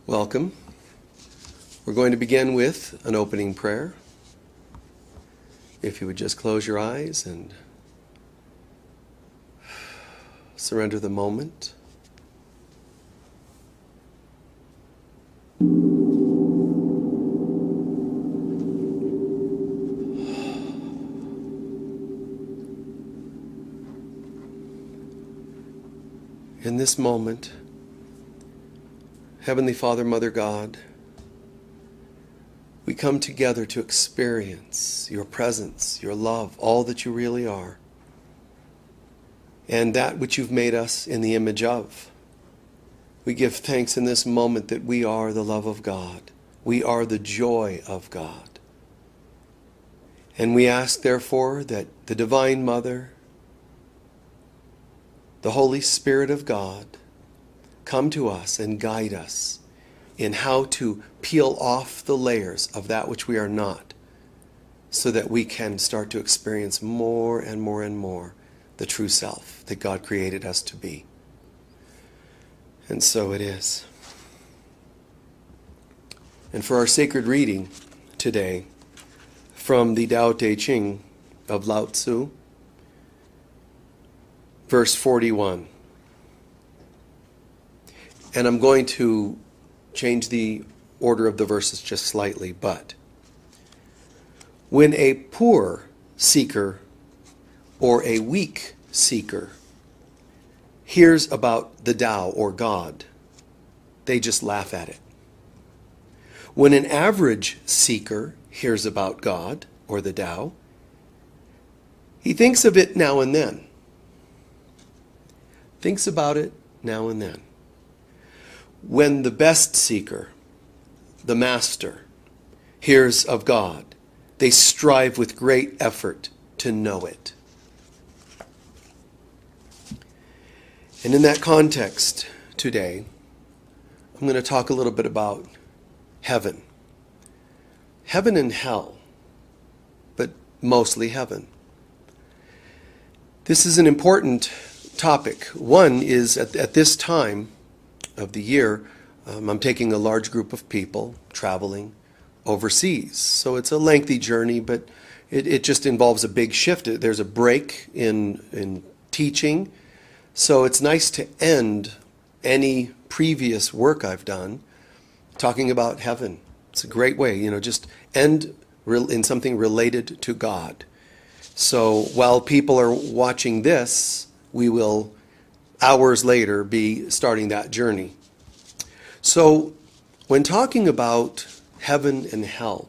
Welcome. We're going to begin with an opening prayer. If you would just close your eyes and surrender the moment. In this moment, Heavenly Father, Mother God, we come together to experience your presence, your love, all that you really are, and that which you've made us in the image of. We give thanks in this moment that we are the love of God. We are the joy of God. And we ask, therefore, that the Divine Mother, the Holy Spirit of God, come to us and guide us in how to peel off the layers of that which we are not, so that we can start to experience more and more and more the true self that God created us to be. And so it is. And for our sacred reading today, from the Tao Te Ching of Lao Tzu, verse 41. And I'm going to change the order of the verses just slightly, but when a poor seeker or a weak seeker hears about the Tao or God, they just laugh at it. When an average seeker hears about God or the Tao, he thinks of it now and then. Thinks about it now and then. When the best seeker, the master, hears of God, they strive with great effort to know it. And in that context today, I'm going to talk a little bit about heaven. Heaven and hell, but mostly heaven. This is an important topic. One is at this time of the year, I'm taking a large group of people traveling overseas. So it's a lengthy journey, but it just involves a big shift. There's a break in teaching. So it's nice to end any previous work I've done talking about heaven. It's a great way, just end in something related to God. So while people are watching this, we will, hours later, be starting that journey. So, when talking about heaven and hell,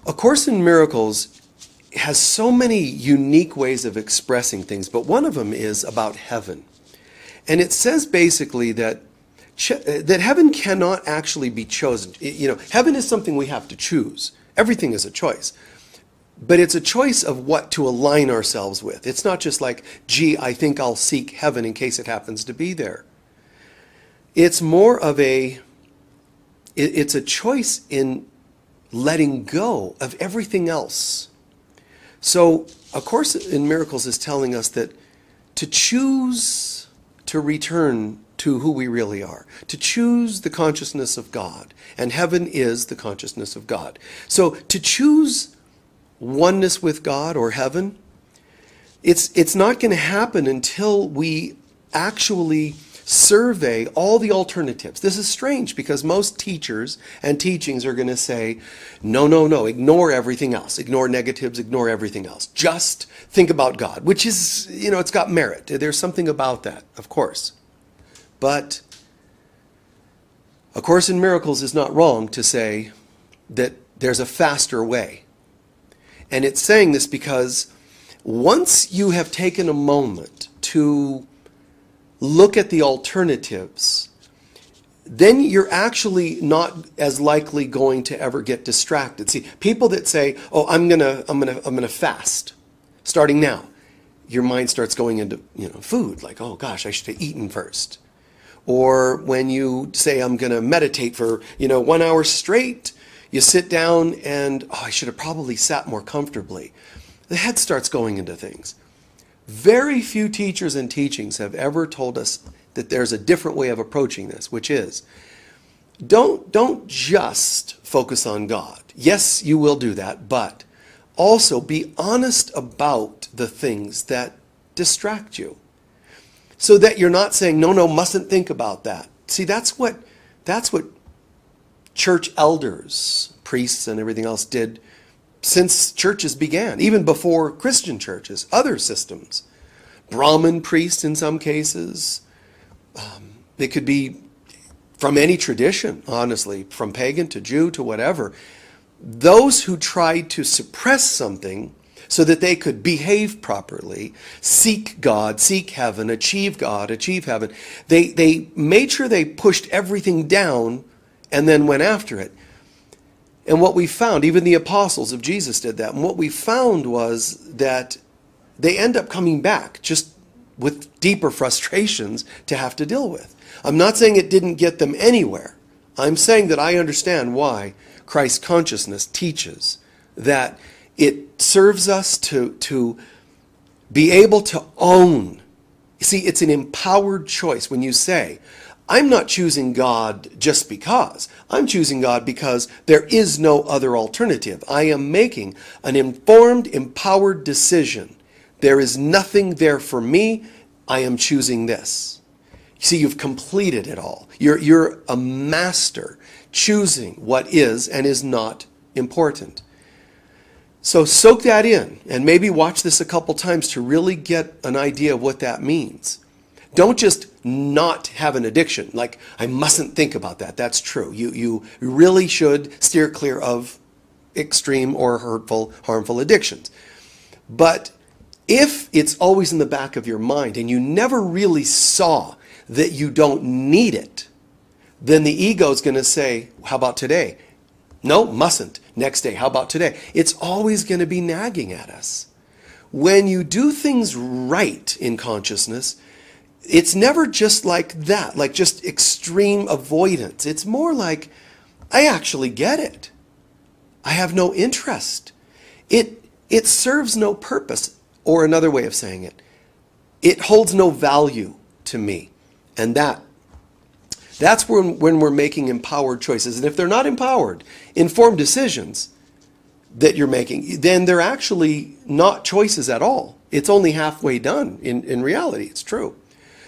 A Course in Miracles has so many unique ways of expressing things, but one of them is about heaven. And it says basically that heaven cannot actually be chosen. Heaven is something we have to choose. Everything is a choice. But it's a choice of what to align ourselves with. It's not just like, gee, I think I'll seek heaven in case it happens to be there. It's more of it's a choice in letting go of everything else. So A Course in Miracles is telling us that to choose to return to who we really are, to choose the consciousness of God, and heaven is the consciousness of God. So to choose oneness with God or heaven, it's not going to happen until we actually survey all the alternatives. This is strange because most teachers and teachings are going to say, no, ignore everything else. Ignore negatives, ignore everything else. Just think about God, which is, it's got merit. There's something about that, of course. But A Course in Miracles is not wrong to say that there's a faster way. And it's saying this because once you have taken a moment to look at the alternatives, then you're actually not as likely going to ever get distracted. See, people that say, "Oh, I'm gonna fast," starting now, your mind starts going into food, like, "Oh gosh, I should have eaten first." Or when you say, "I'm gonna meditate for 1 hour straight," you sit down and, I should have probably sat more comfortably. The head starts going into things. Very few teachers and teachings have ever told us that there's a different way of approaching this, which is don't just focus on God. Yes, you will do that, but also be honest about the things that distract you. So that you're not saying, no, mustn't think about that. See, that's what church elders, priests, and everything else did since churches began, even before Christian churches, other systems. Brahmin priests in some cases. They could be from any tradition, honestly, from pagan to Jew to whatever. Those who tried to suppress something so that they could behave properly, seek God, seek heaven, achieve God, achieve heaven, they made sure they pushed everything down and then went after it. And what we found, even the apostles of Jesus did that, and what we found was that they end up coming back just with deeper frustrations to have to deal with. I'm not saying it didn't get them anywhere. I'm saying that I understand why Christ consciousness teaches that it serves us to be able to own. See, it's an empowered choice when you say, I'm not choosing God just because. I'm choosing God because there is no other alternative. I am making an informed, empowered decision. There is nothing there for me. I am choosing this. See, you've completed it all. You're a master choosing what is and is not important. So soak that in and maybe watch this a couple times to really get an idea of what that means. Don't just not have an addiction. Like, I mustn't think about that. That's true. You really should steer clear of extreme or hurtful, harmful addictions. But if it's always in the back of your mind and you never really saw that you don't need it, then the ego is going to say, how about today? No, mustn't. Next day, how about today? It's always going to be nagging at us. When you do things right in consciousness, it's never just like that, like just extreme avoidance. It's more like, I actually get it. I have no interest. It serves no purpose, or another way of saying it, it holds no value to me. And that's when we're making empowered choices. And if they're not empowered, informed decisions that you're making, then they're actually not choices at all. It's only halfway done in reality. It's true.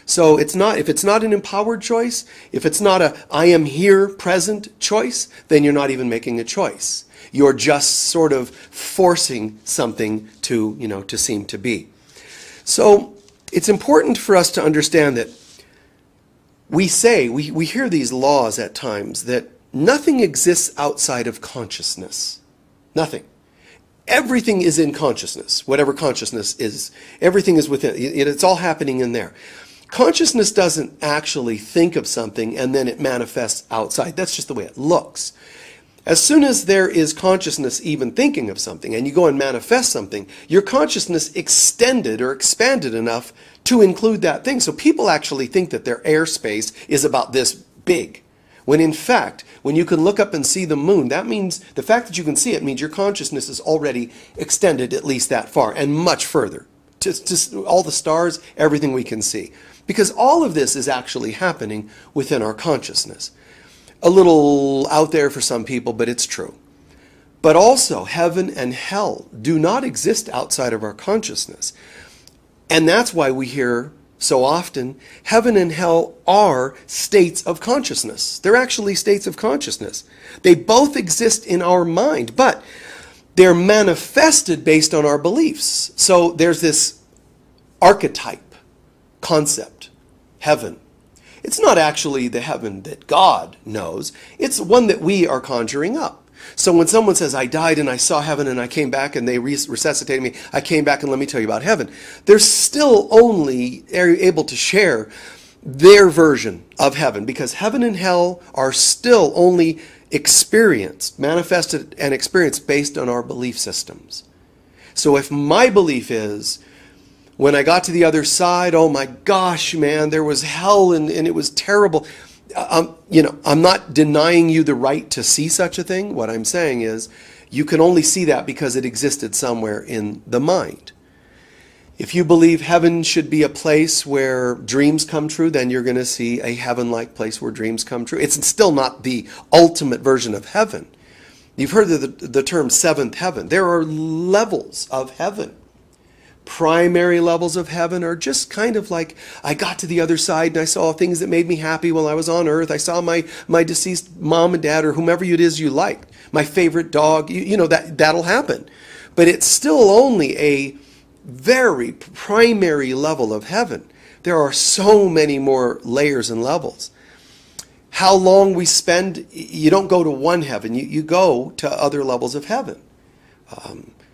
So if it's not an empowered choice, if it's not a I am here present choice, then you're not even making a choice. You're just sort of forcing something to seem to be. So it's important for us to understand that we hear these laws at times that nothing exists outside of consciousness. Nothing. Everything is in consciousness, whatever consciousness is. Everything is within. It's all happening in there. Consciousness doesn't actually think of something and then it manifests outside. That's just the way it looks. As soon as there is consciousness even thinking of something and you go and manifest something, your consciousness extended or expanded enough to include that thing. So people actually think that their airspace is about this big. When in fact, when you can look up and see the moon, that means the fact that you can see it means your consciousness is already extended at least that far and much further. To all the stars, everything we can see. Because all of this is actually happening within our consciousness. A little out there for some people, but it's true. But also, heaven and hell do not exist outside of our consciousness. And that's why we hear so often, heaven and hell are states of consciousness. They're actually states of consciousness. They both exist in our mind, but they're manifested based on our beliefs. So there's this archetype concept, heaven. It's not actually the heaven that God knows. It's one that we are conjuring up. So when someone says, I died and I saw heaven and I came back and they resuscitated me, I came back and let me tell you about heaven. They're still only able to share their version of heaven because heaven and hell are still only experienced, manifested and experienced based on our belief systems. So if my belief is, when I got to the other side, oh my gosh, man, there was hell and it was terrible. I'm not denying you the right to see such a thing. What I'm saying is you can only see that because it existed somewhere in the mind. If you believe heaven should be a place where dreams come true, then you're going to see a heaven-like place where dreams come true. It's still not the ultimate version of heaven. You've heard the term seventh heaven. There are levels of heaven. Primary levels of heaven are just kind of like, I got to the other side and I saw things that made me happy while I was on earth. I saw my deceased mom and dad or whomever it is you liked. My favorite dog. You know, that'll happen. But it's still only a very primary level of heaven. There are so many more layers and levels. How long we spend, you don't go to one heaven, you go to other levels of heaven.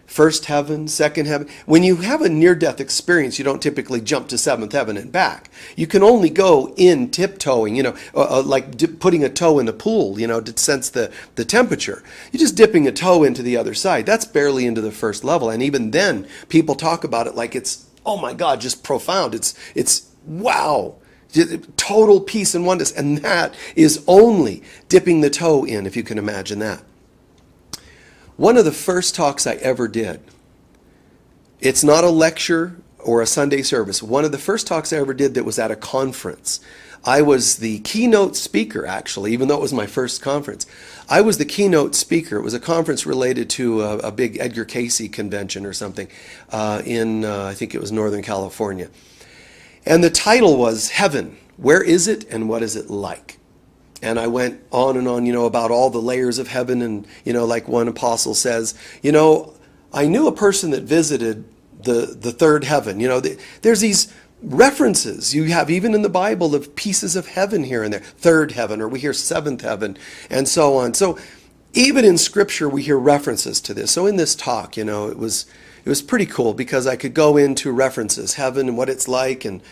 First heaven, second heaven. When you have a near-death experience, you don't typically jump to seventh heaven and back. You can only go in tiptoeing, like putting a toe in the pool, to sense the temperature. You're just dipping a toe into the other side. That's barely into the first level. And even then, people talk about it like it's, oh my God, just profound. It's wow. Total peace and oneness. And that is only dipping the toe in, if you can imagine that. One of the first talks I ever did, it's not a lecture or a Sunday service. One of the first talks I ever did that was at a conference. I was the keynote speaker, actually, even though it was my first conference. I was the keynote speaker. It was a conference related to a big Edgar Cayce convention or something in, I think it was Northern California. And the title was Heaven, Where Is It and What Is It Like? And I went on and on, about all the layers of heaven. And, like one apostle says, I knew a person that visited the third heaven. There's these references you have even in the Bible of pieces of heaven here and there. Third heaven, or we hear seventh heaven, and so on. So even in Scripture, we hear references to this. So in this talk, it was pretty cool because I could go into references, heaven and what it's like and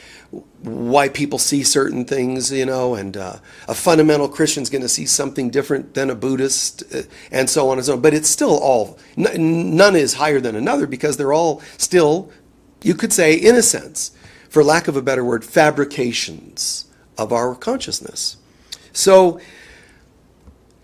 why people see certain things, and a fundamental Christian's going to see something different than a Buddhist, and so on and so on. But it's still all, none is higher than another because they're all still, you could say, in a sense, for lack of a better word, fabrications of our consciousness. So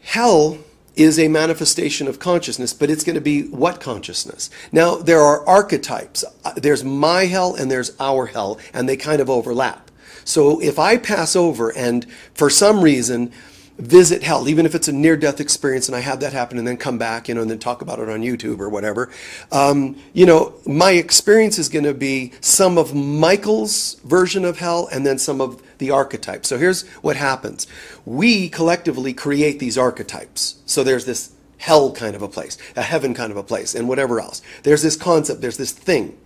hell is a manifestation of consciousness, but it's going to be what consciousness? Now, there are archetypes. There's my hell and there's our hell, and they kind of overlap. So if I pass over and for some reason visit hell, even if it's a near-death experience and I have that happen and then come back, and then talk about it on YouTube or whatever, my experience is going to be some of Michael's version of hell and then some of the archetypes. So here's what happens. We collectively create these archetypes. So there's this hell kind of a place, a heaven kind of a place, and whatever else. There's this concept, there's this thing.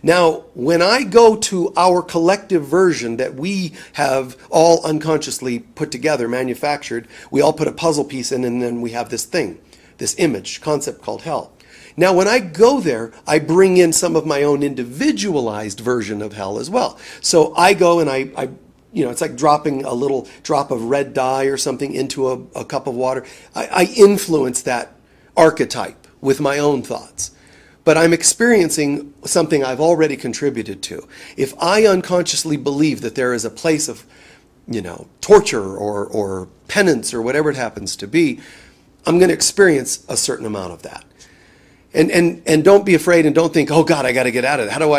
Now, when I go to our collective version that we have all unconsciously put together, manufactured, we all put a puzzle piece in, and then we have this thing, this image, concept called hell. Now, when I go there, I bring in some of my own individualized version of hell as well. So I go and I it's like dropping a little drop of red dye or something into a cup of water. I influence that archetype with my own thoughts. But I'm experiencing something I've already contributed to. If I unconsciously believe that there is a place of, torture or penance or whatever it happens to be, I'm going to experience a certain amount of that. And don't be afraid and don't think, oh God, I got to get out of it. How do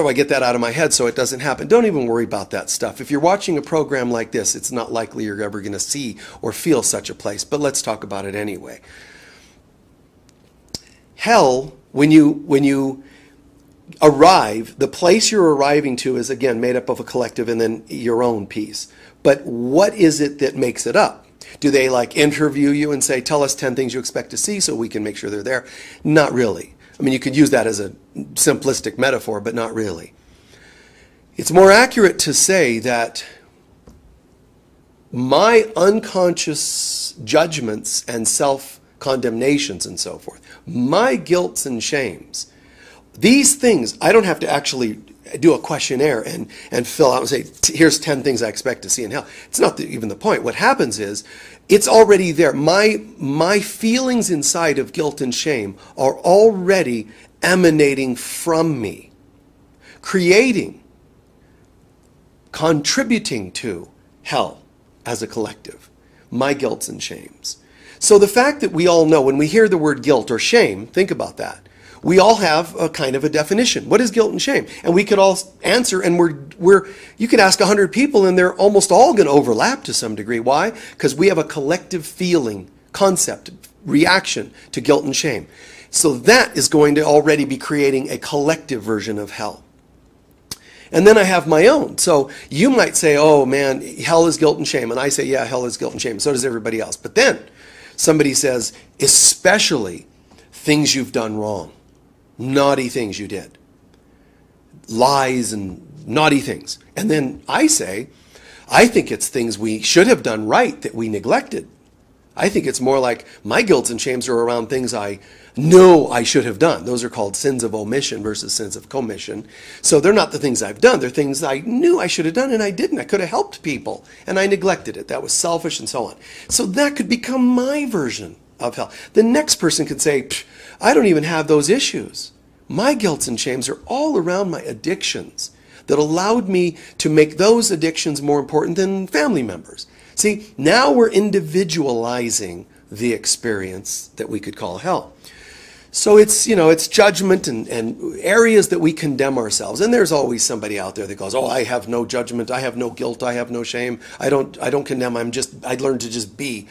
I get that out of my head so it doesn't happen? Don't even worry about that stuff. If you're watching a program like this, it's not likely you're ever going to see or feel such a place. But let's talk about it anyway. Hell, when you arrive, the place you're arriving to is, again, made up of a collective and then your own piece. But what is it that makes it up? Do they interview you and say, tell us 10 things you expect to see so we can make sure they're there? Not really. I mean, you could use that as a simplistic metaphor, but not really. It's more accurate to say that my unconscious judgments and self-condemnations and so forth, my guilts and shames, these things, I don't have to actually do a questionnaire and fill out and say, here's 10 things I expect to see in hell. It's not even the point. What happens is, it's already there. My feelings inside of guilt and shame are already emanating from me, creating, contributing to hell as a collective, my guilts and shames. So the fact that we all know, when we hear the word guilt or shame, think about that. we all have a kind of a definition. What is guilt and shame? And we could all answer, and you could ask 100 people, and they're almost all going to overlap to some degree. Why? Because we have a collective feeling, concept, reaction to guilt and shame. So that is going to already be creating a collective version of hell. And then I have my own. So you might say, oh man, hell is guilt and shame. And I say, yeah, hell is guilt and shame. So does everybody else. But then somebody says, especially things you've done wrong, naughty things you did, lies and naughty things. And then I say, I think it's things we should have done right that we neglected. I think it's more like my guilts and shames are around things I know I should have done. Those are called sins of omission versus sins of commission. So they're not the things I've done. They're things I knew I should have done and I didn't. I could have helped people and I neglected it. That was selfish and so on. So that could become my version of hell. The next person could say, I don't even have those issues. My guilts and shames are all around my addictions that allowed me to make those addictions more important than family members. See, now we're individualizing the experience that we could call hell. So it's, it's judgment and areas that we condemn ourselves. And there's always somebody out there that goes, oh, I have no judgment, I have no guilt, I have no shame, I don't condemn, I learned to just be.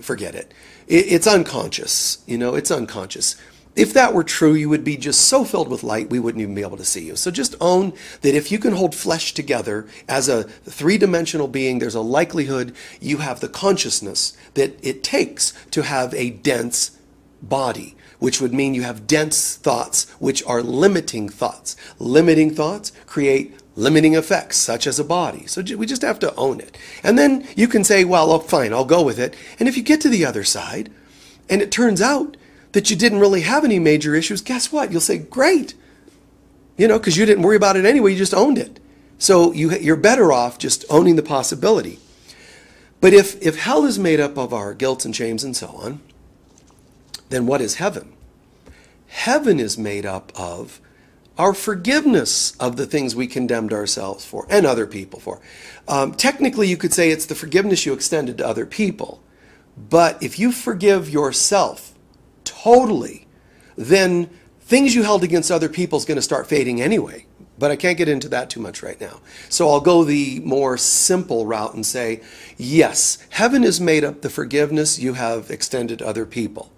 Forget it. It's unconscious, it's unconscious. If that were true, you would be just so filled with light, we wouldn't even be able to see you. So just own that if you can hold flesh together as a three-dimensional being, there's a likelihood you have the consciousness that it takes to have a dense body, which would mean you have dense thoughts, which are limiting thoughts. Limiting thoughts create limiting effects, such as a body. So we just have to own it. And then you can say, well, oh, fine, I'll go with it. And if you get to the other side, and it turns out that you didn't really have any major issues, guess what? You'll say, great. Because you didn't worry about it anyway, you just owned it. So you're better off just owning the possibility. But if hell is made up of our guilts and shames and so on, then what is heaven? Heaven is made up of our forgiveness of the things we condemned ourselves for and other people for. Technically, you could say it's the forgiveness you extended to other people. But if you forgive yourself totally, then things you held against other people is going to start fading anyway. But I can't get into that too much right now. So I'll go the more simple route and say, yes, heaven is made up the forgiveness you have extended to other people.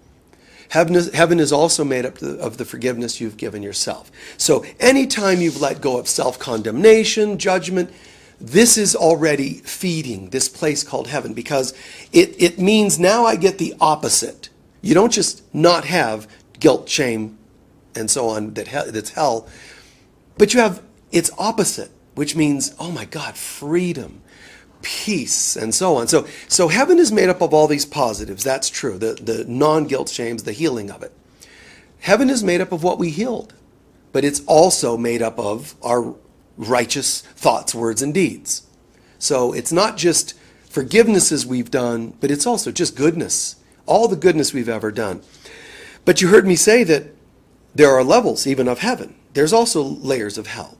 Heaven is also made up of the forgiveness you've given yourself. So anytime you've let go of self-condemnation, judgment, this is already feeding this place called heaven, because it means now I get the opposite. You don't just not have guilt, shame, and so on, that's hell, but you have its opposite, which means, oh my God, freedom, peace, and so on. So heaven is made up of all these positives. That's true. The non-guilt shames, the healing of it. Heaven is made up of what we healed, but it's also made up of our righteous thoughts, words, and deeds. So it's not just forgivenesses we've done, but it's also just goodness, all the goodness we've ever done. But you heard me say that there are levels even of heaven. There's also layers of hell.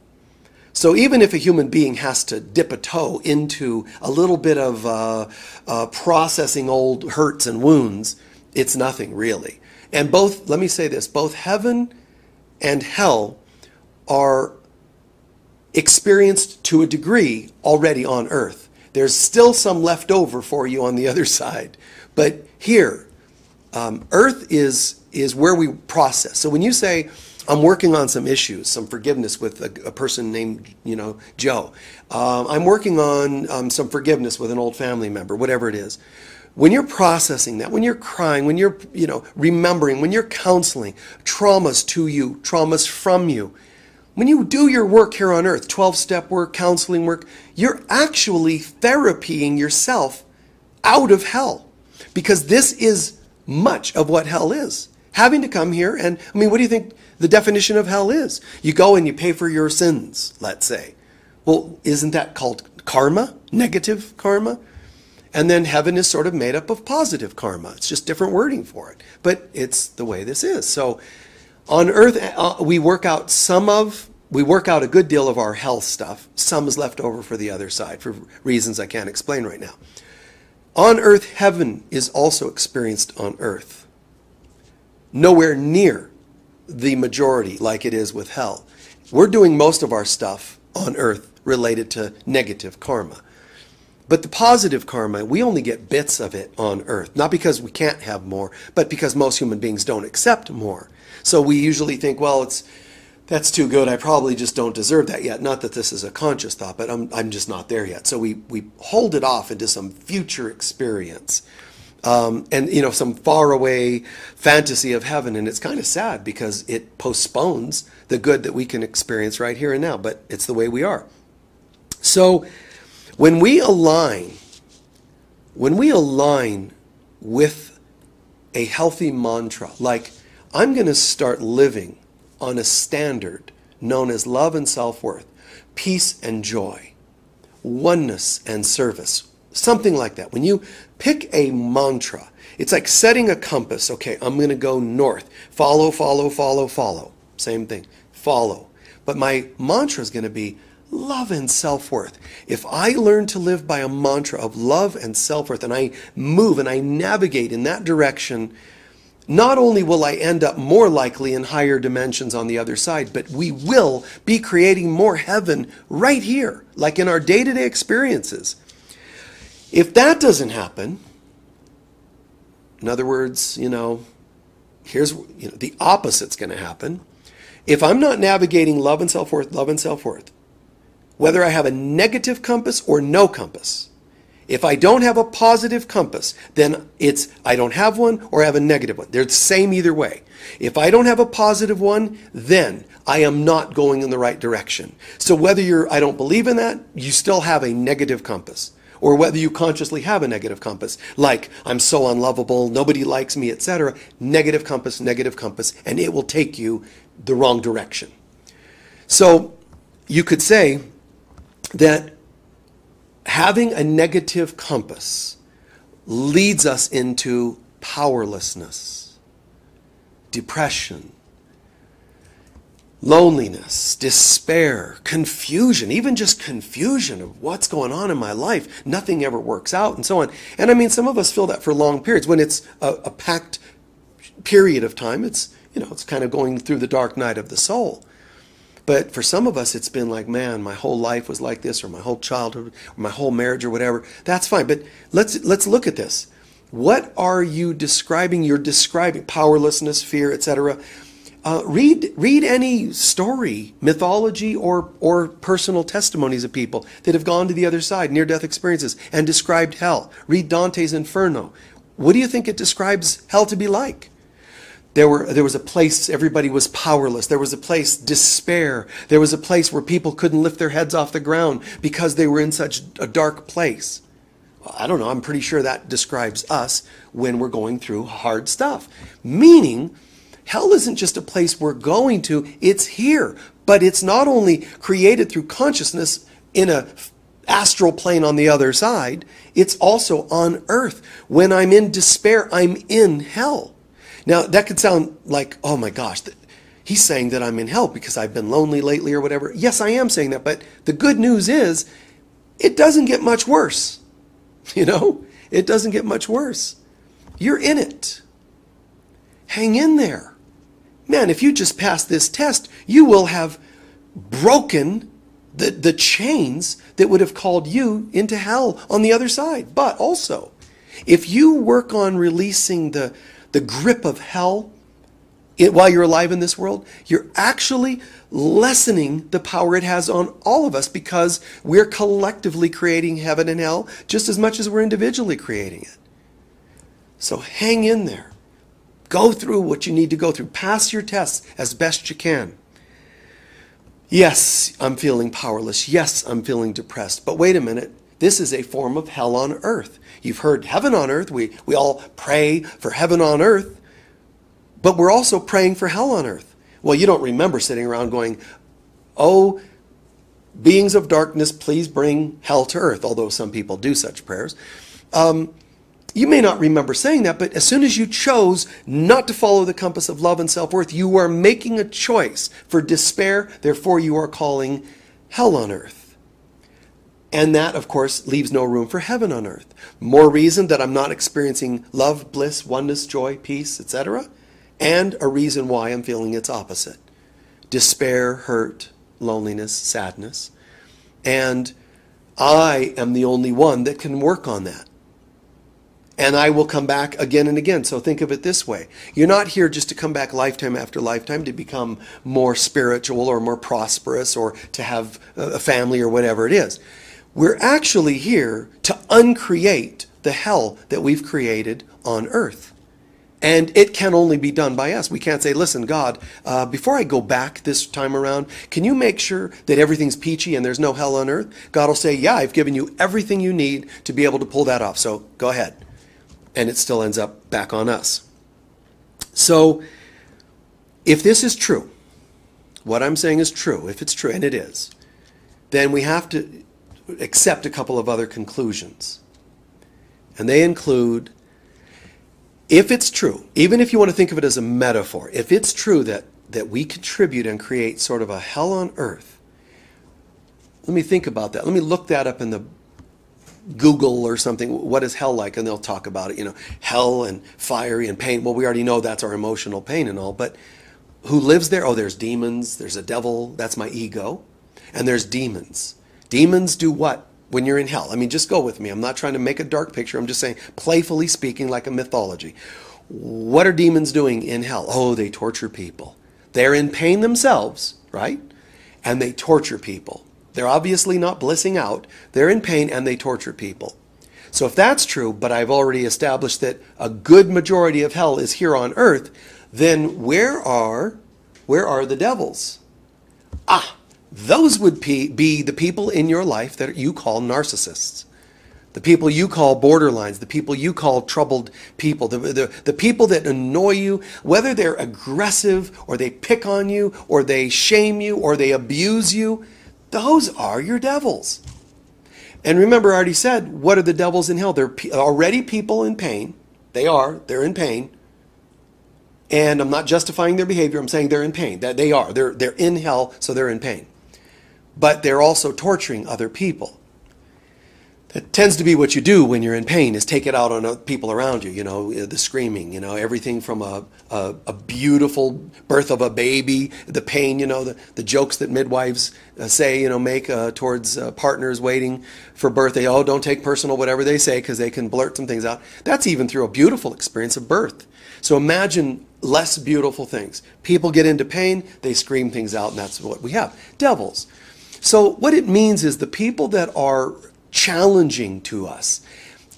So even if a human being has to dip a toe into a little bit of processing old hurts and wounds, it's nothing really. And both, let me say this, both heaven and hell are experienced to a degree already on earth. There's still some left over for you on the other side. But here, earth is where we process. So when you say, I'm working on some issues, some forgiveness with a person named, Joe. I'm working on some forgiveness with an old family member, whatever it is. When you're processing that, when you're crying, when you're, remembering, when you're counseling, traumas to you, traumas from you, when you do your work here on earth, 12-step work, counseling work, you're actually therapying yourself out of hell. Because this is much of what hell is. Having to come here and, what do you think the definition of hell is? You go and you pay for your sins, let's say. Well, isn't that called karma? Negative karma? And then heaven is sort of made up of positive karma. It's just different wording for it. But it's the way this is. So on earth, we work out a good deal of our hell stuff. Some is left over for the other side for reasons I can't explain right now. On earth, heaven is also experienced on earth. Nowhere near the majority like it is with hell. We're doing most of our stuff on earth related to negative karma. But the positive karma, we only get bits of it on earth. Not because we can't have more, but because most human beings don't accept more. So we usually think, well, that's too good. I probably just don't deserve that yet. Not that this is a conscious thought, but I'm just not there yet. So we hold it off into some future experience. And, you know, some faraway fantasy of heaven. And it's kind of sad because it postpones the good that we can experience right here and now. But it's the way we are. So when we align with a healthy mantra, like I'm going to start living on a standard known as love and self-worth, peace and joy, oneness and service, something like that. When you pick a mantra, it's like setting a compass. Okay, I'm going to go north. Follow, follow, follow, follow. Same thing. Follow. But my mantra is going to be love and self-worth. If I learn to live by a mantra of love and self-worth, and I move and I navigate in that direction, not only will I end up more likely in higher dimensions on the other side, but we will be creating more heaven right here, like in our day-to-day experiences. If that doesn't happen, in other words, here's the opposite's going to happen. If I'm not navigating love and self-worth, whether I have a negative compass or no compass, if I don't have a positive compass, then it's I don't have one or I have a negative one. They're the same either way. If I don't have a positive one, then I am not going in the right direction. So whether I don't believe in that, you still have a negative compass. Or whether you consciously have a negative compass, like I'm so unlovable, nobody likes me, etc. Negative compass, and it will take you the wrong direction. So you could say that having a negative compass leads us into powerlessness, depression, loneliness, despair, confusion, even just confusion of what's going on in my life. Nothing ever works out and so on. And I mean, some of us feel that for long periods. When it's a packed period of time, it's kind of going through the dark night of the soul. But for some of us, it's been like, man, my whole life was like this, or my whole childhood, or my whole marriage, or whatever. That's fine. But let's look at this. What are you describing? You're describing powerlessness, fear, etc. Read any story, mythology, or personal testimonies of people that have gone to the other side, near-death experiences, and described hell. Read Dante's Inferno. What do you think it describes hell to be like? There was a place everybody was powerless. There was a place despair. There was a place where people couldn't lift their heads off the ground because they were in such a dark place. I don't know. I'm pretty sure that describes us when we're going through hard stuff. Meaning, hell isn't just a place we're going to. It's here. But it's not only created through consciousness in a astral plane on the other side. It's also on earth. When I'm in despair, I'm in hell. Now, that could sound like, oh my gosh, he's saying that I'm in hell because I've been lonely lately or whatever. Yes, I am saying that, but the good news is it doesn't get much worse. It doesn't get much worse. You're in it. Hang in there. Man, if you just pass this test, you will have broken the chains that would have called you into hell on the other side. But also, if you work on releasing the grip of hell while you're alive in this world, you're actually lessening the power it has on all of us because we're collectively creating heaven and hell just as much as we're individually creating it. So hang in there. Go through what you need to go through. Pass your tests as best you can. Yes, I'm feeling powerless. Yes, I'm feeling depressed. But wait a minute. This is a form of hell on earth. You've heard heaven on earth. We all pray for heaven on earth. But we're also praying for hell on earth. Well, you don't remember sitting around going, oh, beings of darkness, please bring hell to earth. Although some people do such prayers. You may not remember saying that, but as soon as you chose not to follow the compass of love and self-worth, you are making a choice for despair. Therefore, you are calling hell on earth. And that, of course, leaves no room for heaven on earth. More reason that I'm not experiencing love, bliss, oneness, joy, peace, etc. and a reason why I'm feeling its opposite. Despair, hurt, loneliness, sadness. And I am the only one that can work on that. And I will come back again and again. So think of it this way. You're not here just to come back lifetime after lifetime to become more spiritual or more prosperous or to have a family or whatever it is. We're actually here to uncreate the hell that we've created on earth. And it can only be done by us. We can't say, listen, God, before I go back this time around, can you make sure that everything's peachy and there's no hell on earth? God will say, yeah, I've given you everything you need to be able to pull that off. So go ahead. And it still ends up back on us. So if this is true, what I'm saying is true, if it's true, and it is, then we have to accept a couple of other conclusions. And they include, if it's true, even if you want to think of it as a metaphor, if it's true that we contribute and create sort of a hell on earth, let me think about that. Let me look that up in the Google or something. What is hell like? And they'll talk about it, hell and fiery and pain. Well, we already know that's our emotional pain and all, but who lives there? Oh, there's demons, there's a devil, that's my ego, and there's demons. Demons do what when you're in hell? I mean, just go with me. I'm not trying to make a dark picture. I'm just saying, playfully speaking, like a mythology. What are demons doing in hell? Oh, they torture people. They're in pain themselves, right? And they torture people. They're obviously not blissing out. They're in pain and they torture people. So if that's true, but I've already established that a good majority of hell is here on earth, then where are the devils? Those would be the people in your life that you call narcissists. The people you call borderlines, the people you call troubled people, the people that annoy you, whether they're aggressive or they pick on you or they shame you or they abuse you, those are your devils. And remember, I already said, what are the devils in hell? They're already people in pain. They're in pain. And I'm not justifying their behavior. I'm saying they're in pain. That they are. They're in hell, so they're in pain. But they're also torturing other people. That tends to be what you do when you're in pain, is take it out on people around you, the screaming, everything from a beautiful birth of a baby, the pain, the jokes that midwives say, make towards partners waiting for birth. They, don't take personal whatever they say because they can blurt some things out. That's even through a beautiful experience of birth. So imagine less beautiful things. People get into pain, they scream things out, and that's what we have. Devils. So what it means is the people that are challenging to us,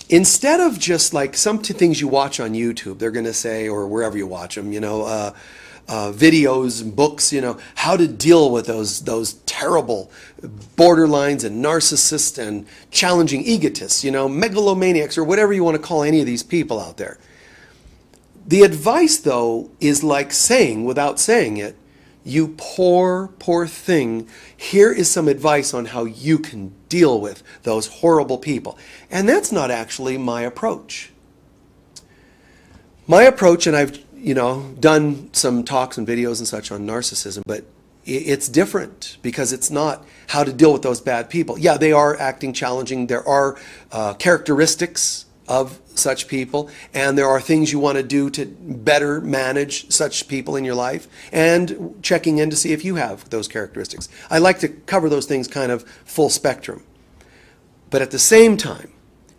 instead of just like some things you watch on YouTube, they're going to say, or wherever you watch them, videos, books, how to deal with those terrible borderlines and narcissists and challenging egotists, megalomaniacs, or whatever you want to call any of these people out there. The advice, though, is like saying, without saying it, you poor, poor thing, here is some advice on how you can deal with those horrible people. And that's not actually my approach. My approach, and I've, done some talks and videos and such on narcissism, but it's different because it's not how to deal with those bad people. Yeah, they are acting challenging. There are characteristics of such people, and there are things you want to do to better manage such people in your life, and checking in to see if you have those characteristics. I like to cover those things kind of full spectrum. But at the same time,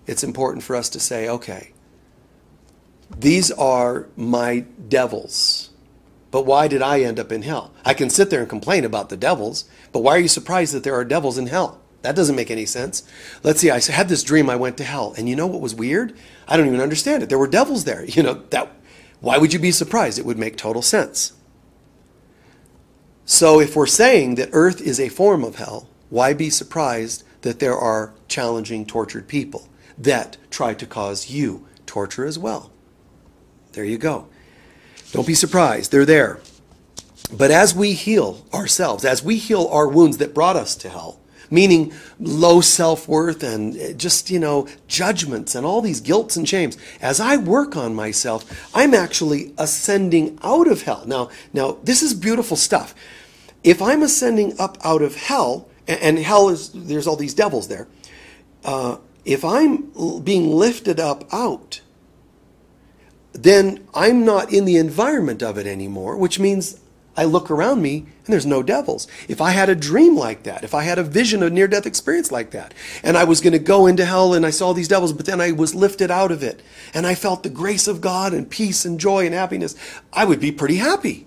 it's important for us to say, okay, these are my devils, but why did I end up in hell? I can sit there and complain about the devils, but why are you surprised that there are devils in hell? That doesn't make any sense. Let's see, I had this dream I went to hell. And you know what was weird? I don't even understand it. There were devils there. Why would you be surprised? It would make total sense. So if we're saying that earth is a form of hell, why be surprised that there are challenging, tortured people that try to cause you torture as well? There you go. Don't be surprised. They're there. But as we heal ourselves, as we heal our wounds that brought us to hell, meaning low self-worth and just, judgments and all these guilts and shames. As I work on myself, I'm actually ascending out of hell. Now, this is beautiful stuff. If I'm ascending up out of hell, and hell is, there's all these devils there. If I'm being lifted up out, then I'm not in the environment of it anymore, which means I look around me and there's no devils. If I had a dream like that, if I had a vision, a near-death experience like that, and I was going to go into hell and I saw these devils, but then I was lifted out of it and I felt the grace of God and peace and joy and happiness, I would be pretty happy.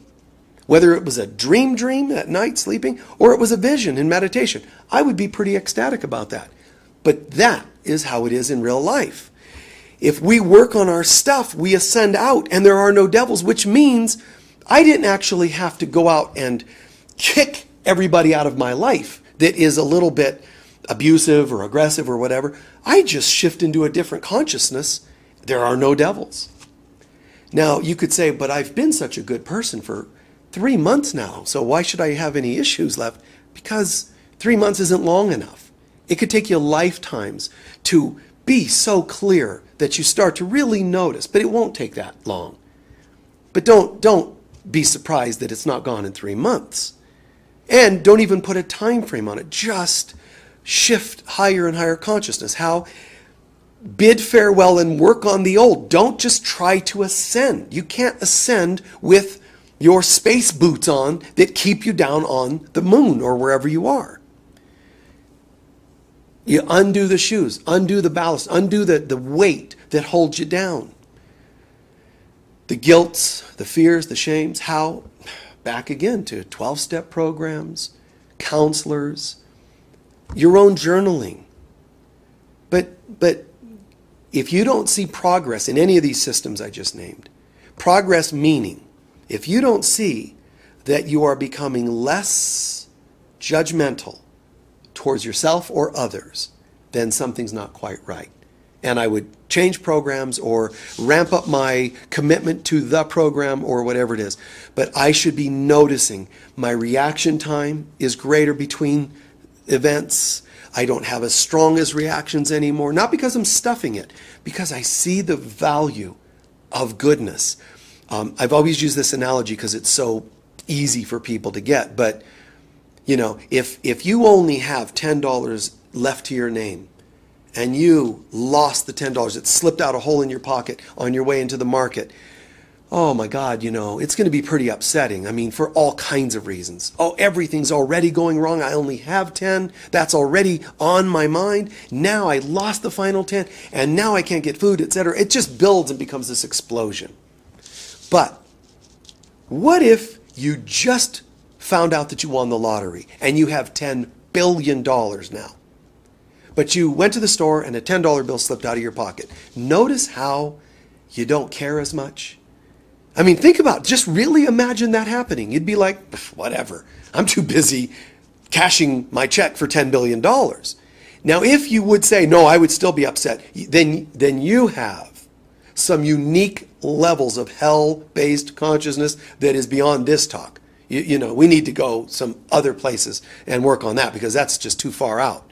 Whether it was a dream at night sleeping or it was a vision in meditation, I would be pretty ecstatic about that. But that is how it is in real life. If we work on our stuff, we ascend out and there are no devils, which means I didn't actually have to go out and kick everybody out of my life that is a little bit abusive or aggressive or whatever. I just shift into a different consciousness. There are no devils. Now, you could say, but I've been such a good person for 3 months now, so why should I have any issues left? Because 3 months isn't long enough. It could take you lifetimes to be so clear that you start to really notice, but it won't take that long. But don't be surprised that it's not gone in 3 months. And don't even put a time frame on it. Just shift higher and higher consciousness. How? Bid farewell and work on the old. Don't just try to ascend. You can't ascend with your space boots on that keep you down on the moon or wherever you are. You undo the shoes, undo the ballast, undo the weight that holds you down. The guilts, the fears, the shames. How? Back again to 12-step programs, counselors, your own journaling. But if you don't see progress in any of these systems I just named, progress meaning, if you don't see that you are becoming less judgmental towards yourself or others, then something's not quite right. And I would change programs or ramp up my commitment to the program or whatever it is. But I should be noticing my reaction time is greater between events. I don't have as strong as reactions anymore. Not because I'm stuffing it, because I see the value of goodness. I've always used this analogy because it's so easy for people to get. But, you know, if you only have $10 left to your name, and you lost the $10, it slipped out a hole in your pocket on your way into the market, oh my God, you know, it's going to be pretty upsetting. I mean, for all kinds of reasons. Oh, everything's already going wrong. I only have 10. That's already on my mind. Now I lost the final 10, and now I can't get food, etc. It just builds and becomes this explosion. But what if you just found out that you won the lottery and you have $10 billion now? But you went to the store and a $10 bill slipped out of your pocket. Notice how you don't care as much? I mean, think about it. Just really imagine that happening. You'd be like, whatever. I'm too busy cashing my check for $10 billion. Now, if you would say, no, I would still be upset, then you have some unique levels of hell-based consciousness that is beyond this talk. You know, we need to go some other places and work on that because that's just too far out.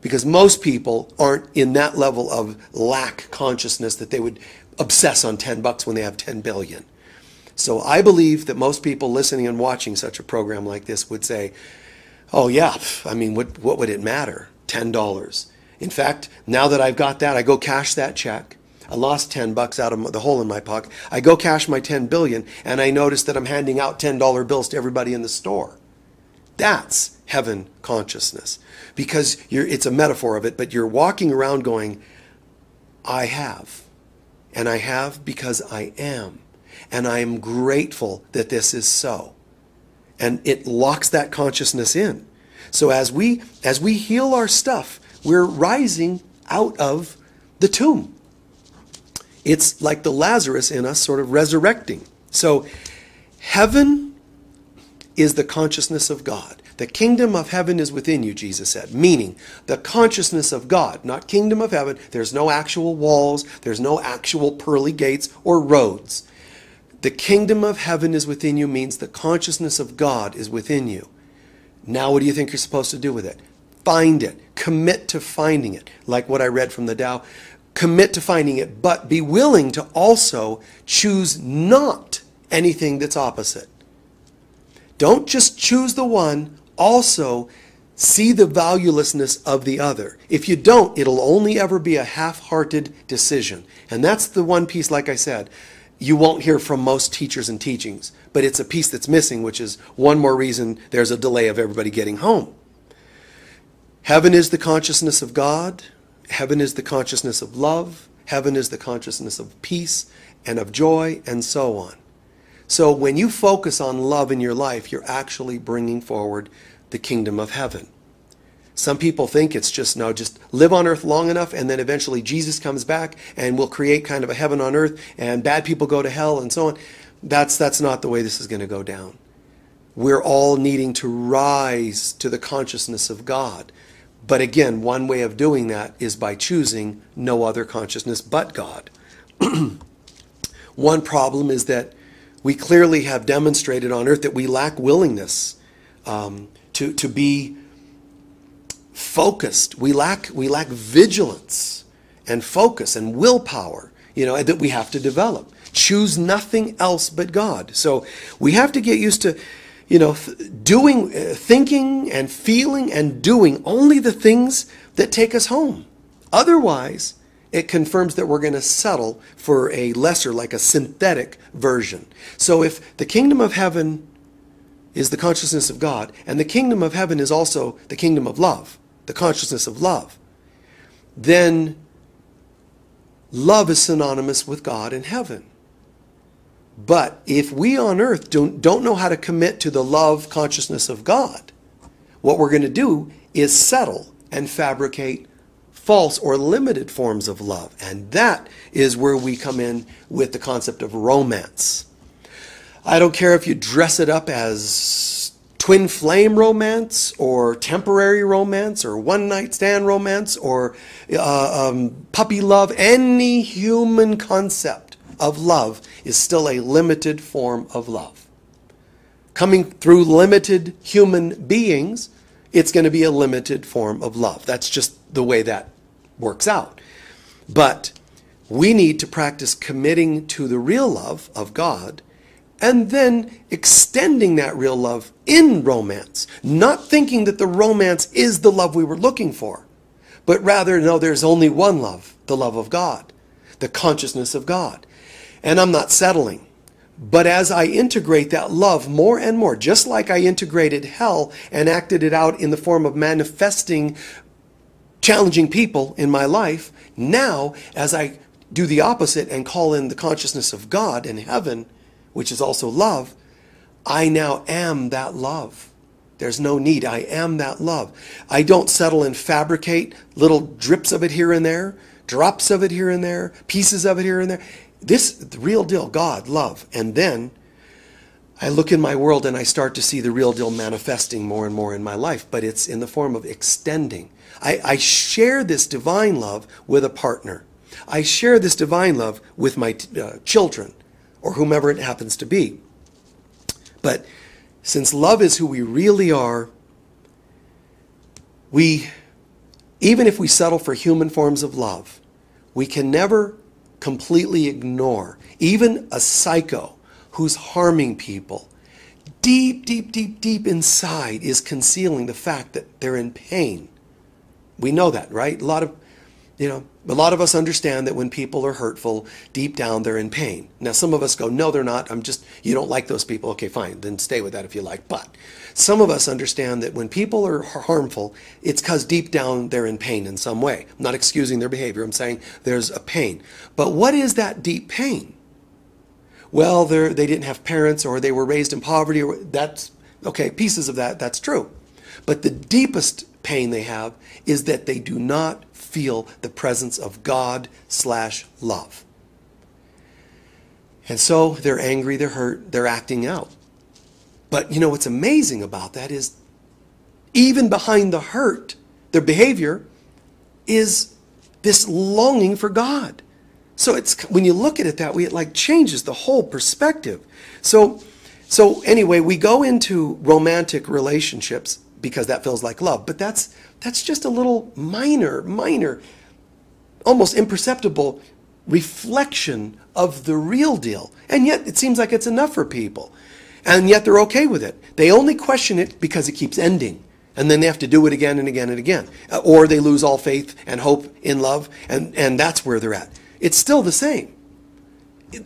Because most people aren't in that level of lack consciousness that they would obsess on $10 when they have 10 billion. So I believe that most people listening and watching such a program like this would say, oh yeah, I mean, what would it matter? $10. In fact, now that I've got that, I go cash that check. I lost $10 out of the hole in my pocket. I go cash my 10 billion and I notice that I'm handing out $10 bills to everybody in the store. That's heaven consciousness. Because it's a metaphor of it, but you're walking around going, I have. And I have because I am. And I am grateful that this is so. And it locks that consciousness in. So as we heal our stuff, we're rising out of the tomb. It's like the Lazarus in us sort of resurrecting. So heaven is the consciousness of God. The kingdom of heaven is within you, Jesus said, meaning the consciousness of God, not kingdom of heaven. There's no actual walls. There's no actual pearly gates or roads. The kingdom of heaven is within you means the consciousness of God is within you. Now what do you think you're supposed to do with it? Find it. Commit to finding it. Like what I read from the Tao. Commit to finding it, but be willing to also choose not anything that's opposite. Don't just choose the one. Also, see the valuelessness of the other. If you don't, it'll only ever be a half-hearted decision. And that's the one piece, like I said, you won't hear from most teachers and teachings. But it's a piece that's missing, which is one more reason there's a delay of everybody getting home. Heaven is the consciousness of God. Heaven is the consciousness of love. Heaven is the consciousness of peace and of joy, and so on. So when you focus on love in your life, you're actually bringing forward the kingdom of heaven. Some people think it's just, no, just live on earth long enough and then eventually Jesus comes back and we'll create kind of a heaven on earth and bad people go to hell and so on. That's not the way this is going to go down. We're all needing to rise to the consciousness of God. But again, one way of doing that is by choosing no other consciousness but God. One problem is that we clearly have demonstrated on earth that we lack willingness to be focused. We lack vigilance and focus and willpower, that we have to develop. Choose nothing else but God. So we have to get used to, thinking and feeling and doing only the things that take us home. Otherwise, it confirms that we're going to settle for a lesser, like a synthetic version. So if the kingdom of heaven is the consciousness of God, and the kingdom of heaven is also the kingdom of love, the consciousness of love, then love is synonymous with God in heaven. But if we on earth don't know how to commit to the love consciousness of God, what we're going to do is settle and fabricate false or limited forms of love. And that is where we come in with the concept of romance. I don't care if you dress it up as twin flame romance or temporary romance or one night stand romance or puppy love. Any human concept of love is still a limited form of love. Coming through limited human beings, it's going to be a limited form of love. That's just the way that works out. But we need to practice committing to the real love of God and then extending that real love in romance. Not thinking that the romance is the love we were looking for, but rather, no, there's only one love, the love of God, the consciousness of God. And I'm not settling. But as I integrate that love more and more, just like I integrated hell and acted it out in the form of manifesting challenging people in my life, now as I do the opposite and call in the consciousness of God in heaven, which is also love, I now am that love. There's no need. I am that love. I don't settle and fabricate little drips of it here and there, drops of it here and there, pieces of it here and there. This, the real deal, God, love. And then I look in my world and I start to see the real deal manifesting more and more in my life, but it's in the form of extending. I share this divine love with a partner. I share this divine love with my children or whomever it happens to be. But since love is who we really are, even if we settle for human forms of love, we can never completely ignore even a psycho who's harming people. Deep, deep, deep, deep inside is concealing the fact that they're in pain. We know that, right? A lot of us understand that when people are hurtful, deep down they're in pain. Now, some of us go, no, they're not. You don't like those people. Okay, fine, then stay with that if you like. But some of us understand that when people are harmful, it's because deep down they're in pain in some way. I'm not excusing their behavior. I'm saying there's a pain. But what is that deep pain? Well, they didn't have parents or they were raised in poverty. That's okay, pieces of that, that's true. But the deepest pain they have is that they do not feel the presence of God/love. And so they're angry, they're hurt, they're acting out. But what's amazing about that is even behind the hurt, their behavior is this longing for God. So it's when you look at it that way, it like changes the whole perspective. So anyway, we go into romantic relationships because that feels like love. But that's just a little minor, almost imperceptible reflection of the real deal. And yet it seems like it's enough for people. And yet they're okay with it. They only question it because it keeps ending. And then they have to do it again and again and again. Or they lose all faith and hope in love. And that's where they're at. It's still the same.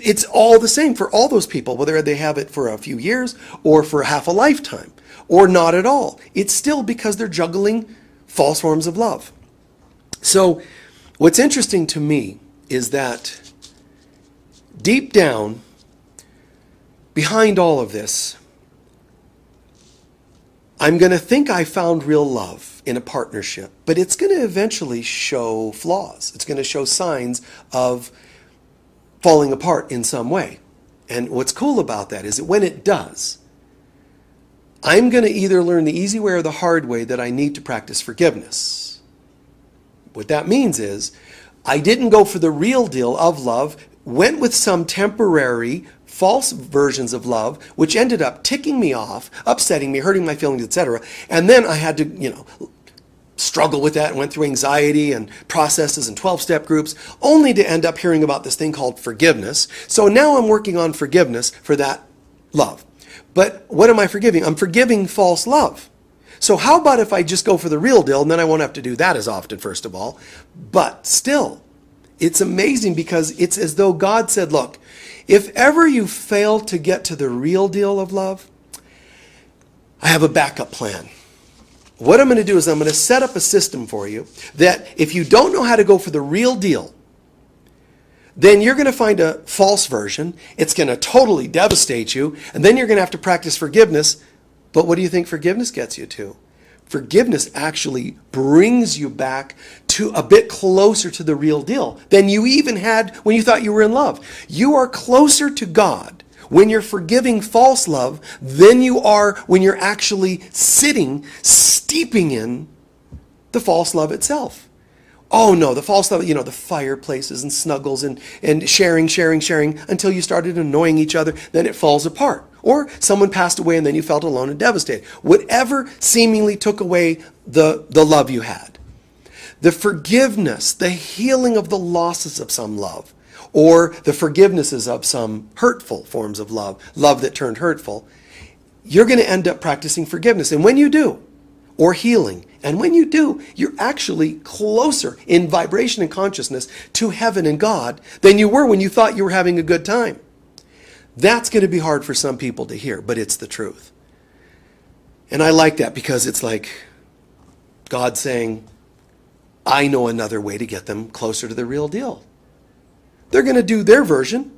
It's all the same for all those people, whether they have it for a few years or for half a lifetime or not at all. It's still because they're juggling false forms of love. So what's interesting to me is that deep down, behind all of this, I'm going to think I found real love in a partnership, but it's going to eventually show flaws. It's going to show signs of falling apart in some way. And what's cool about that is that when it does, I'm going to either learn the easy way or the hard way that I need to practice forgiveness. What that means is I didn't go for the real deal of love, went with some temporary false versions of love, which ended up ticking me off, upsetting me, hurting my feelings, etc. And then I had to, struggle with that and went through anxiety and processes and 12-step groups, only to end up hearing about this thing called forgiveness. So now I'm working on forgiveness for that love. But what am I forgiving? I'm forgiving false love. So how about if I just go for the real deal, and then I won't have to do that as often, first of all. But still, it's amazing because it's as though God said, look, if ever you fail to get to the real deal of love, I have a backup plan. What I'm going to do is I'm going to set up a system for you that if you don't know how to go for the real deal, then you're going to find a false version. It's going to totally devastate you. And then you're going to have to practice forgiveness. But what do you think forgiveness gets you to? Forgiveness actually brings you back to a bit closer to the real deal than you even had when you thought you were in love. You are closer to God when you're forgiving false love than you are when you're actually steeping in the false love itself. Oh no, the false love, the fireplaces and snuggles and sharing until you started annoying each other, then it falls apart. Or someone passed away and then you felt alone and devastated. Whatever seemingly took away the love you had. The forgiveness, the healing of the losses of some love, or the forgivenesses of some hurtful forms of love that turned hurtful, you're going to end up practicing forgiveness. And when you do, or healing, and when you do, you're actually closer in vibration and consciousness to heaven and God than you were when you thought you were having a good time. That's going to be hard for some people to hear, but it's the truth. And I like that because it's like God saying, I know another way to get them closer to the real deal. They're going to do their version.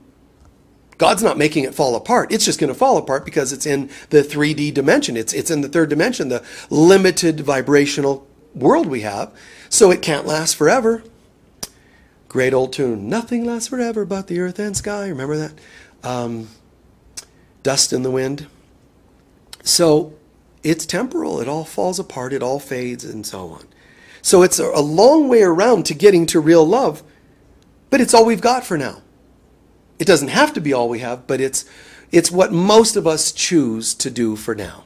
God's not making it fall apart. It's just going to fall apart because it's in the 3D dimension. It's in the third dimension, the limited vibrational world we have. So it can't last forever. Great old tune. Nothing lasts forever but the earth and sky. Remember that? Dust in the wind. So it's temporal. It all falls apart. It all fades and so on. So it's a long way around to getting to real love. But it's all we've got for now. It doesn't have to be all we have, but it's what most of us choose to do for now.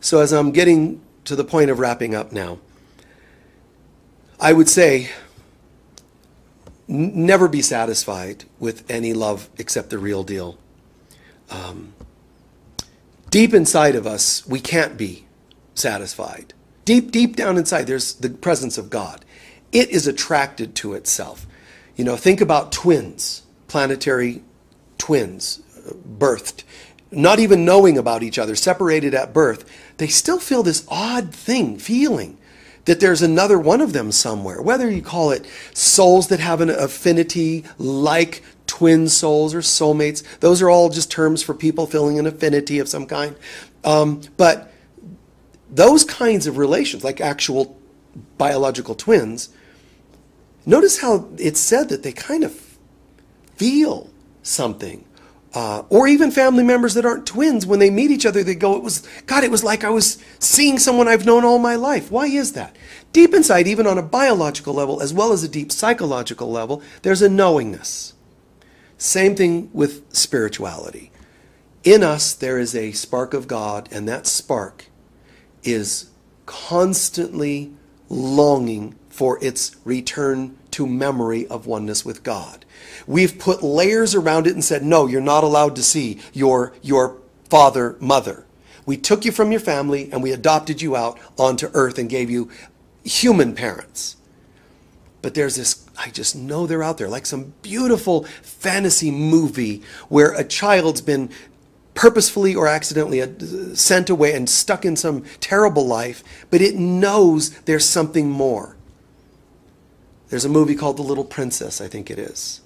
So as I'm getting to the point of wrapping up now, I would say never be satisfied with any love except the real deal. Deep inside of us, we can't be satisfied. Deep down inside, there's the presence of God. It is attracted to itself. Think about twins, planetary twins, birthed, not even knowing about each other, separated at birth. They still feel this odd feeling that there's another one of them somewhere. Whether you call it souls that have an affinity like twin souls or soulmates, those are all just terms for people feeling an affinity of some kind. But those kinds of relations, like actual biological twins, notice how it's said that they kind of feel something. Or even family members that aren't twins, when they meet each other, they go, it was like I was seeing someone I've known all my life. Why is that? Deep inside, even on a biological level, as well as a deep psychological level, there's a knowingness. Same thing with spirituality. In us, there is a spark of God, and that spark is constantly longing for its return to memory of oneness with God. We've put layers around it and said, no, you're not allowed to see your father, mother. We took you from your family and we adopted you out onto earth and gave you human parents. but there's this, I just know they're out there, like some beautiful fantasy movie where a child's been purposefully or accidentally sent away and stuck in some terrible life, but it knows there's something more. There's a movie called The Little Princess, I think it is,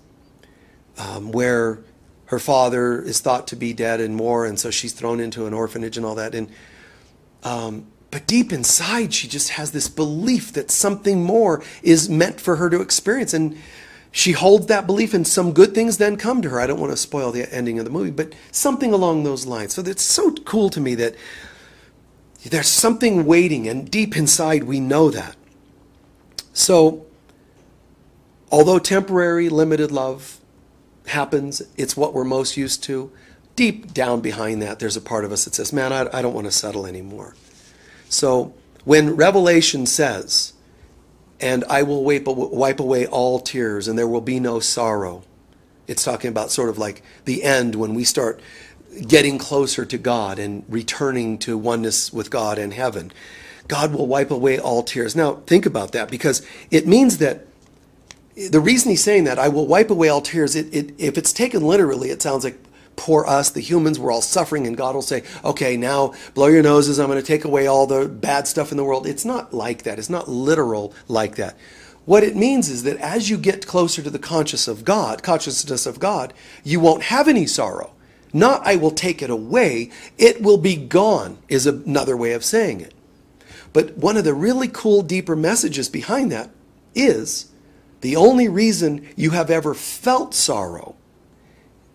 where her father is thought to be dead and more, and so she's thrown into an orphanage and all that. And but deep inside, she just has this belief that something more is meant for her to experience. And she holds that belief, and some good things then come to her. I don't want to spoil the ending of the movie, but something along those lines. So it's so cool to me that there's something waiting, and deep inside we know that. So although temporary, limited love happens, it's what we're most used to. Deep down behind that, there's a part of us that says, man, I don't want to settle anymore. So when Revelation says, and I will wipe away all tears and there will be no sorrow, it's talking about sort of like the end when we start getting closer to God and returning to oneness with God and heaven. God will wipe away all tears. Now, think about that, because it means that the reason he's saying that, I will wipe away all tears, if it's taken literally, it sounds like poor us, the humans, we're all suffering, and God will say, okay, now blow your noses, I'm going to take away all the bad stuff in the world. It's not like that. It's not literal like that. What it means is that as you get closer to the consciousness of God, you won't have any sorrow. Not I will take it away, it will be gone, is another way of saying it. But one of the really cool, deeper messages behind that is the only reason you have ever felt sorrow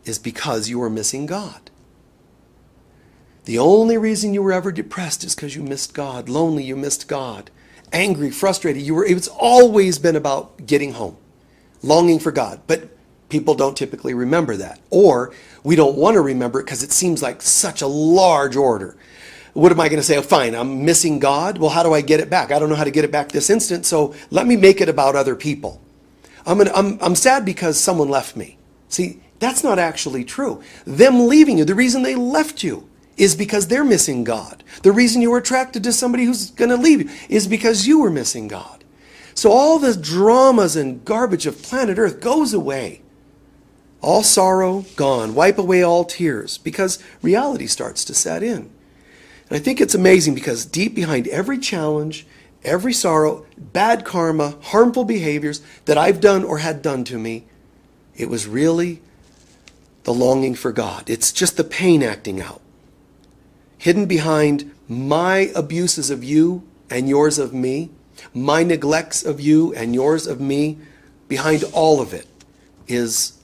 is because you were missing God. The only reason you were ever depressed is because you missed God. Lonely, you missed God. Angry, frustrated, it's always been about getting home, longing for God. But people don't typically remember that. Or we don't want to remember it because it seems like such a large order. What am I going to say? Oh, fine, I'm missing God. Well, how do I get it back? I don't know how to get it back this instant, so let me make it about other people. I'm sad because someone left me. See, that's not actually true. Them leaving you, the reason they left you is because they're missing God. The reason you were attracted to somebody who's going to leave you is because you were missing God. So all the dramas and garbage of planet Earth goes away. All sorrow gone. Wipe away all tears, because reality starts to set in. And I think it's amazing because deep behind every challenge, every sorrow, bad karma, harmful behaviors that I've done or had done to me, it was really the longing for God. It's just the pain acting out. Hidden behind my abuses of you and yours of me, my neglects of you and yours of me, behind all of it is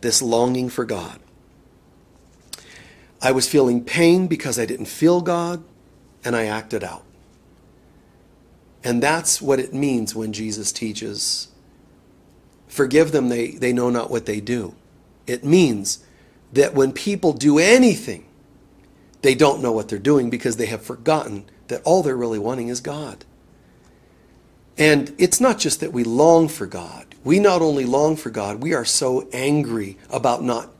this longing for God. I was feeling pain because I didn't feel God, and I acted out. And that's what it means when Jesus teaches, forgive them, they know not what they do. It means that when people do anything, they don't know what they're doing because they have forgotten that all they're really wanting is God. And it's not just that we long for God. We not only long for God, we are so angry about not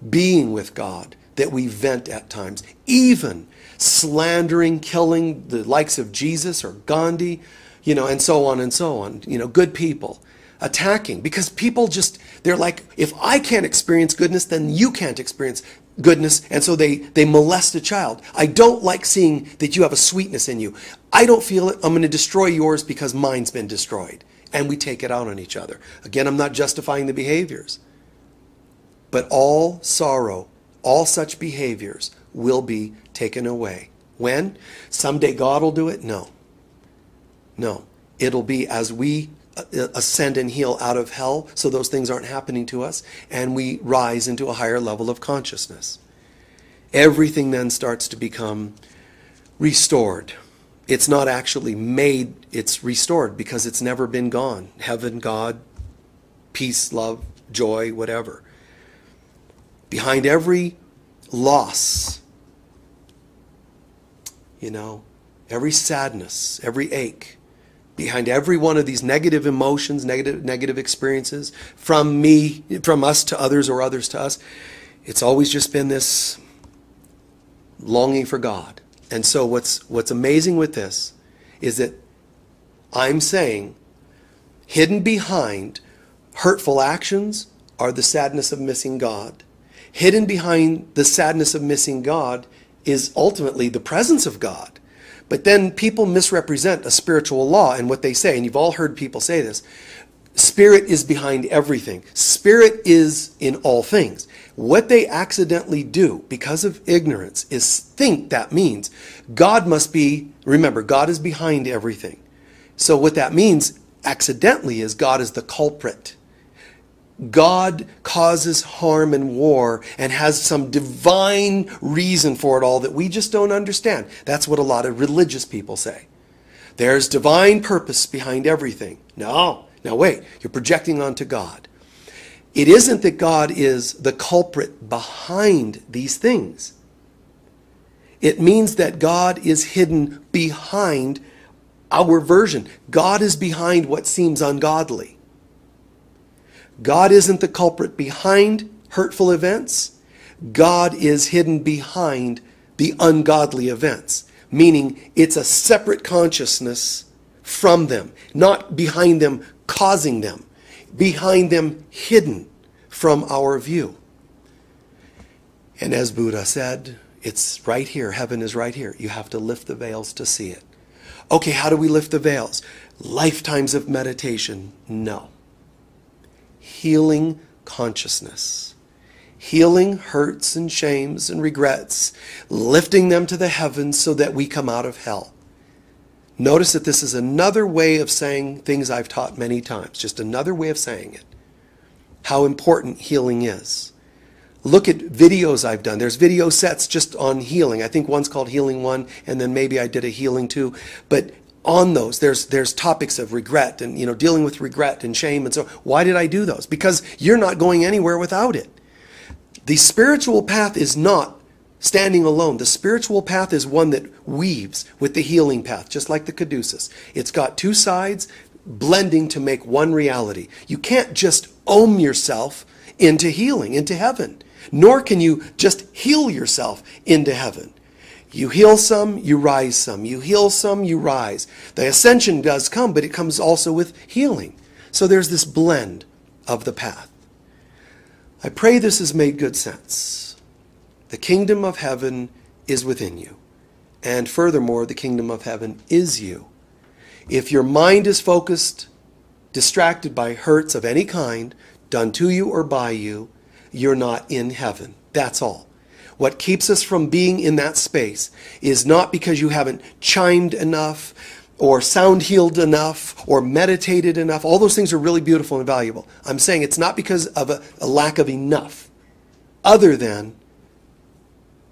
being with God that we vent at times, even slandering, killing the likes of Jesus or Gandhi, and so on, good people, attacking, because people just, they're like, if I can't experience goodness, then you can't experience goodness, and so they molest a child. I don't like seeing that you have a sweetness in you. I don't feel it. I'm going to destroy yours because mine's been destroyed. And we take it out on each other. Again, I'm not justifying the behaviors. But all sorrow, all such behaviors will be taken away. When? Someday God will do it? No. No. It'll be as we ascend and heal out of hell, so those things aren't happening to us, and we rise into a higher level of consciousness. Everything then starts to become restored. It's not actually made, it's restored because it's never been gone. Heaven, God, peace, love, joy, whatever. Behind every loss, every sadness, every ache, behind every one of these negative emotions, negative experiences, from me, from us to others or others to us, it's always just been this longing for God. And so what's amazing with this is that I'm saying Hidden behind hurtful actions are the sadness of missing God. Hidden behind the sadness of missing God is ultimately the presence of God. But then people misrepresent a spiritual law and what they say, and you've all heard people say this. Spirit is behind everything. Spirit is in all things. What they accidentally do because of ignorance is think that means God must be, remember, God is behind everything. So what that means accidentally is God is the culprit. God causes harm and war and has some divine reason for it all that we just don't understand. That's what a lot of religious people say. There's divine purpose behind everything. No, now wait, you're projecting onto God. It isn't that God is the culprit behind these things. It means that God is hidden behind our version. God is behind what seems ungodly. God isn't the culprit behind hurtful events. God is hidden behind the ungodly events, meaning it's a separate consciousness from them, not behind them causing them, behind them hidden from our view. And as Buddha said, it's right here. Heaven is right here. You have to lift the veils to see it. Okay, how do we lift the veils? Lifetimes of meditation? No. Healing consciousness. Healing hurts and shames and regrets, lifting them to the heavens so that we come out of hell. Notice that this is another way of saying things I've taught many times, just another way of saying it. How important healing is. Look at videos I've done. There's video sets just on healing. I think one's called Healing 1, and then maybe I did a Healing 2. But on those, there's topics of regret and, dealing with regret and shame and so. Why did I do those? Because you're not going anywhere without it. The spiritual path is not standing alone. The spiritual path is one that weaves with the healing path, just like the caduceus. It's got two sides blending to make one reality. You can't just ohm yourself into healing, into heaven. Nor can you just heal yourself into heaven. You heal some, you rise some. You heal some, you rise. The ascension does come, but it comes also with healing. So there's this blend of the path. I pray this has made good sense. The kingdom of heaven is within you. And furthermore, the kingdom of heaven is you. If your mind is focused, distracted by hurts of any kind, done to you or by you, you're not in heaven. That's all. What keeps us from being in that space is not because you haven't chimed enough or sound healed enough or meditated enough. All those things are really beautiful and valuable. I'm saying it's not because of a lack of enough, other than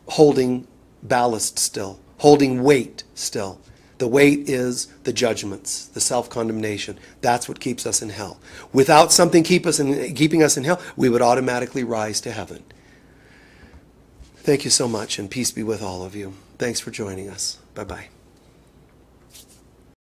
holding ballast still, holding weight still. The weight is the judgments, the self-condemnation. That's what keeps us in hell. Without something keeping us in hell, we would automatically rise to heaven. Thank you so much, and peace be with all of you. Thanks for joining us. Bye-bye.